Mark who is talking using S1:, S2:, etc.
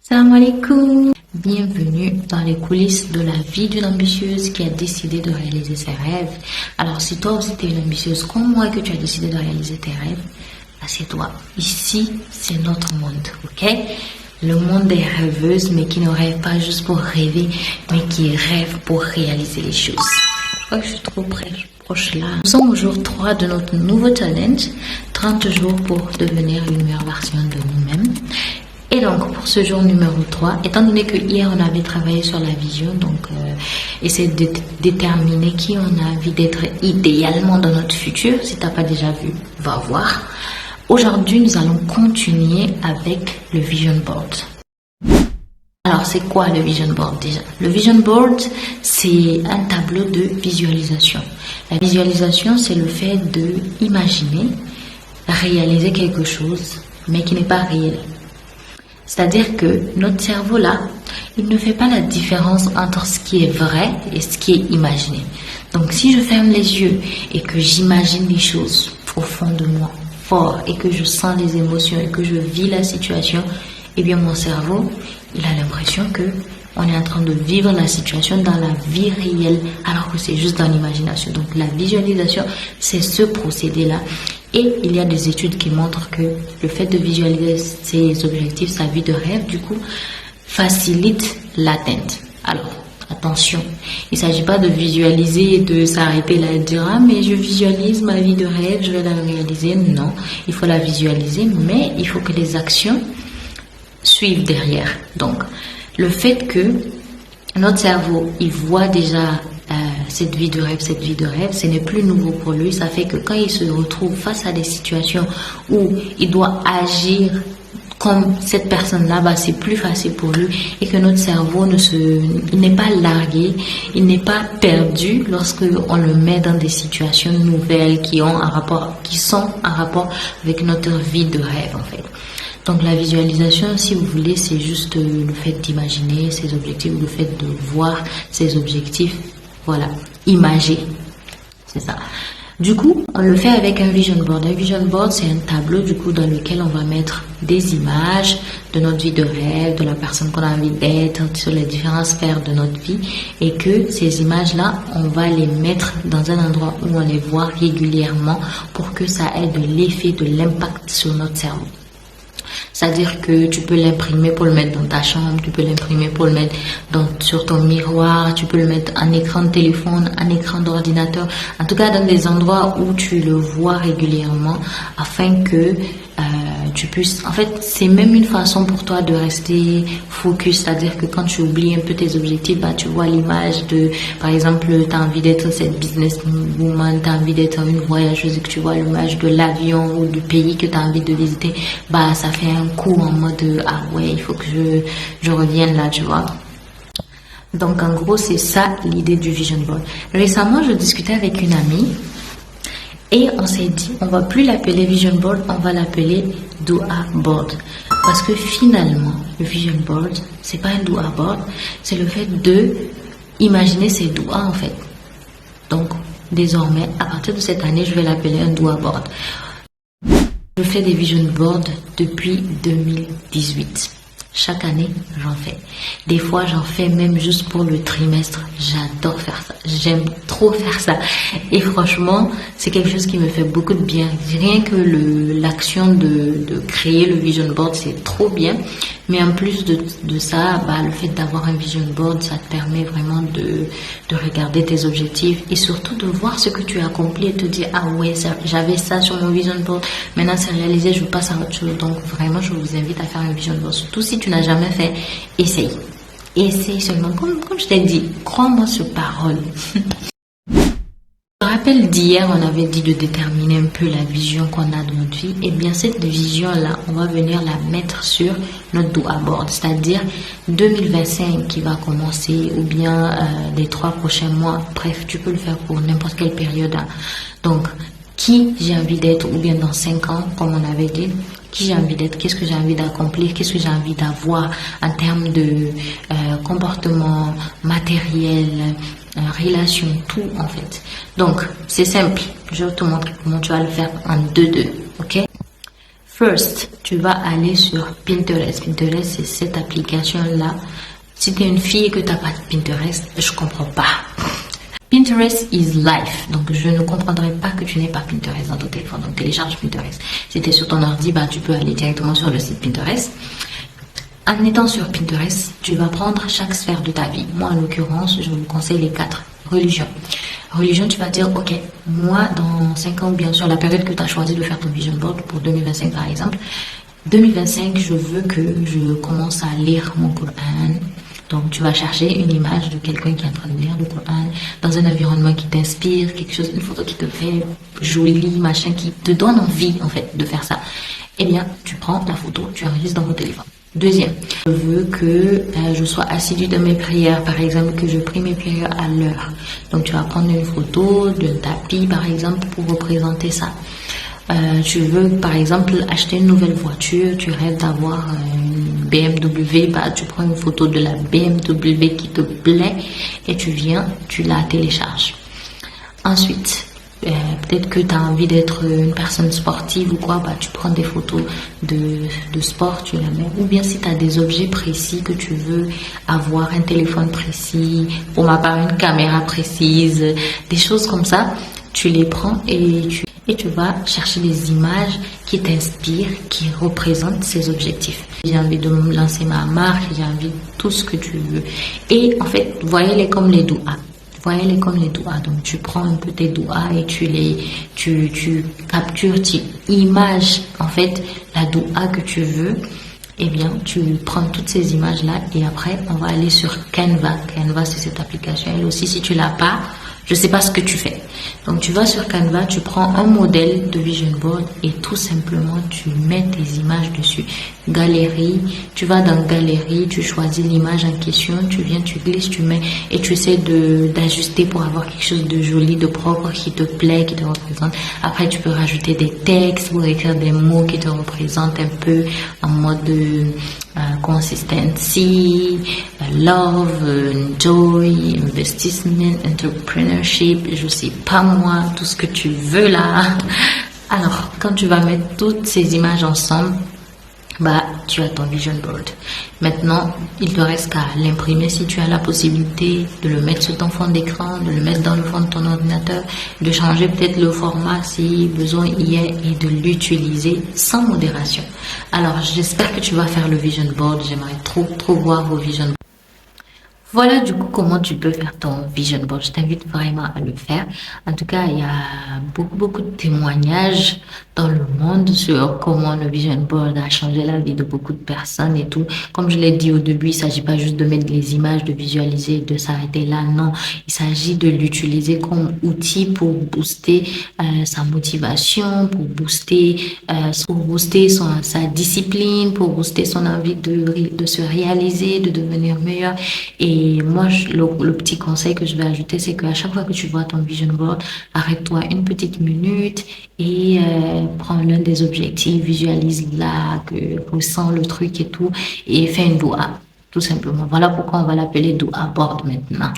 S1: Salam alaikum. Bienvenue dans les coulisses de la vie d'une ambitieuse qui a décidé de réaliser ses rêves. Alors si toi aussi tu es une ambitieuse comme moi et que tu as décidé de réaliser tes rêves, assieds-toi. Ici, c'est notre monde, ok? Le monde des rêveuses, mais qui ne rêvent pas juste pour rêver, mais qui rêvent pour réaliser les choses. Je crois que je suis trop proche là. Nous sommes au jour 3 de notre nouveau challenge, 30 jours pour devenir une meilleure version de nous-mêmes. Et donc, pour ce jour numéro 3, étant donné que hier on avait travaillé sur la vision, donc essayer de déterminer qui on a envie d'être idéalement dans notre futur. Si tu n'as pas déjà vu, va voir. Aujourd'hui, nous allons continuer avec le vision board. Alors, c'est quoi le vision board déjà? Le vision board, c'est un tableau de visualisation. La visualisation, c'est le fait de imaginer, réaliser quelque chose, mais qui n'est pas réel. C'est-à-dire que notre cerveau là, il ne fait pas la différence entre ce qui est vrai et ce qui est imaginé. Donc si je ferme les yeux et que j'imagine les choses au fond de moi, fort, et que je sens les émotions et que je vis la situation, eh bien mon cerveau, il a l'impression que on est en train de vivre la situation dans la vie réelle, alors que c'est juste dans l'imagination. Donc la visualisation, c'est ce procédé-là. Et il y a des études qui montrent que le fait de visualiser ses objectifs, sa vie de rêve, du coup, facilite l'atteinte. Alors, attention, il ne s'agit pas de visualiser et de s'arrêter là et de dire « Ah, mais je visualise ma vie de rêve, je vais la réaliser. » Non, il faut la visualiser, mais il faut que les actions suivent derrière. Donc, le fait que notre cerveau, il voit déjà cette vie de rêve, ce n'est plus nouveau pour lui. Ça fait que quand il se retrouve face à des situations où il doit agir comme cette personne-là, c'est plus facile pour lui, et que notre cerveau il n'est pas largué, il n'est pas perdu lorsque on le met dans des situations nouvelles qui sont en rapport avec notre vie de rêve en fait. Donc la visualisation, si vous voulez, c'est juste le fait d'imaginer ses objectifs, le fait de voir ses objectifs. Voilà, imager, c'est ça. Du coup, on le fait avec un vision board. Un vision board, c'est un tableau du coup dans lequel on va mettre des images de notre vie de rêve, de la personne qu'on a envie d'être, sur les différentes sphères de notre vie, et que ces images-là, on va les mettre dans un endroit où on les voit régulièrement pour que ça ait de l'effet, de l'impact sur notre cerveau. C'est-à-dire que tu peux l'imprimer pour le mettre dans ta chambre, tu peux l'imprimer pour le mettre sur ton miroir, tu peux le mettre en écran de téléphone, en écran d'ordinateur, en tout cas dans des endroits où tu le vois régulièrement afin que tu puisses... En fait, c'est même une façon pour toi de rester focus, c'est-à-dire que quand tu oublies un peu tes objectifs, tu vois l'image de, par exemple, tu as envie d'être cette businesswoman, tu as envie d'être une voyageuse et que tu vois l'image de l'avion ou du pays que tu as envie de visiter, ça fait un coup en mode ah ouais, il faut que je revienne là, tu vois. Donc en gros, c'est ça l'idée du vision board. Récemment, je discutais avec une amie et on s'est dit, on va plus l'appeler vision board, on va l'appeler dua board. Parce que finalement, le vision board, c'est pas un dua board, c'est le fait de imaginer ses doigts en fait. Donc désormais, à partir de cette année, je vais l'appeler un dua board. Je fais des vision boards depuis 2018. Chaque année, j'en fais. Des fois, j'en fais même juste pour le trimestre. J'adore faire ça. J'aime trop faire ça. Et franchement, c'est quelque chose qui me fait beaucoup de bien. Rien que l'action de créer le vision board, c'est trop bien. Mais en plus de ça, le fait d'avoir un vision board, ça te permet vraiment de regarder tes objectifs et surtout de voir ce que tu as accompli et te dire, ah ouais, j'avais ça sur mon vision board. Maintenant, c'est réalisé, je passe à autre chose. Donc vraiment, je vous invite à faire un vision board. Surtout si tu n'as jamais fait, essaye. Essaye seulement. Comme je t'ai dit, crois-moi sur parole. Je me rappelle d'hier, on avait dit de déterminer un peu la vision qu'on a de notre vie. Et bien cette vision-là, on va venir la mettre sur notre dua board, c'est-à-dire 2025 qui va commencer ou bien les 3 prochains mois. Bref, tu peux le faire pour n'importe quelle période. Donc, qui j'ai envie d'être ou bien dans 5 ans, comme on avait dit. Qui j'ai envie d'être, qu'est-ce que j'ai envie d'accomplir, qu'est-ce que j'ai envie d'avoir en termes de comportement matériel, relation, tout en fait. Donc, c'est simple. Je vais te montrer comment tu vas le faire en 2-2, ok? First, tu vas aller sur Pinterest. Pinterest, c'est cette application-là. Si tu es une fille et que tu n'as pas de Pinterest, je comprends pas. Pinterest is life. Donc, je ne comprendrai pas que tu n'aies pas Pinterest dans ton téléphone. Donc, télécharge Pinterest. Si tu es sur ton ordi, bah, tu peux aller directement sur le site Pinterest. En étant sur Pinterest, tu vas prendre chaque sphère de ta vie. Moi, en l'occurrence, je vous conseille les 4. Religion. Religion, tu vas dire, ok, moi, dans 5 ans, bien sûr, la période que tu as choisi de faire ton vision board pour 2025, par exemple, 2025, je veux que je commence à lire mon Coran. Donc, tu vas chercher une image de quelqu'un qui est en train de lire le Coran dans un environnement qui t'inspire, quelque chose, une photo qui te fait jolie, machin, qui te donne envie, en fait, de faire ça. Eh bien, tu prends la photo, tu enregistres dans ton téléphone. Deuxième, je veux que je sois assidue dans mes prières, par exemple, que je prie mes prières à l'heure. Donc, tu vas prendre une photo d'un tapis, par exemple, pour représenter ça. Tu veux, par exemple, acheter une nouvelle voiture, tu rêves d'avoir une BMW, bah, tu prends une photo de la BMW qui te plaît et tu viens, tu la télécharges. Ensuite, peut-être que tu as envie d'être une personne sportive ou quoi, bah, tu prends des photos de sport, tu la mets. Ou bien si tu as des objets précis que tu veux avoir, un téléphone précis, pour ma part une caméra précise, des choses comme ça, tu les prends et tu vas chercher des images qui t'inspirent, qui représentent ces objectifs. J'ai envie de me lancer ma marque, j'ai envie de tout ce que tu veux. Et en fait, voyez-les comme les doigts. Voyez-les comme les doigts. Donc, tu prends un peu tes doigts et tu captures, tu images, en fait, la doigt que tu veux. Eh bien, tu prends toutes ces images-là et après, on va aller sur Canva. Canva, c'est cette application. Elle aussi, si tu l'as pas, je sais pas ce que tu fais. Donc, tu vas sur Canva, tu prends un modèle de vision board et tout simplement, tu mets tes images dessus. Galerie, tu vas dans Galerie, tu choisis l'image en question, tu viens, tu glisses, tu mets et tu essaies d'ajuster pour avoir quelque chose de joli, de propre, qui te plaît, qui te représente. Après, tu peux rajouter des textes ou écrire des mots qui te représentent un peu en mode consistency, love, joy, investissement, entrepreneurship, je sais pas moi, tout ce que tu veux là. Alors, quand tu vas mettre toutes ces images ensemble, bah, tu as ton vision board. Maintenant, il te reste qu'à l'imprimer si tu as la possibilité de le mettre sur ton fond d'écran, de le mettre dans le fond de ton ordinateur, de changer peut-être le format si besoin y est et de l'utiliser sans modération. Alors, j'espère que tu vas faire le vision board. J'aimerais trop voir vos vision boards. Voilà du coup comment tu peux faire ton vision board. Je t'invite vraiment à le faire. En tout cas, il y a beaucoup de témoignages dans le monde sur comment le vision board a changé la vie de beaucoup de personnes et tout. Comme je l'ai dit au début, il s'agit pas juste de mettre les images, de visualiser, de s'arrêter là. Non, il s'agit de l'utiliser comme outil pour booster sa motivation, pour booster sa discipline, pour booster son envie de se réaliser, de devenir meilleur. Et moi, le petit conseil que je vais ajouter, c'est qu'à chaque fois que tu vois ton vision board, arrête-toi une petite minute et prends l'un des objectifs, visualise-la, ressens le truc et tout, et fais une doua, tout simplement. Voilà pourquoi on va l'appeler doua board maintenant.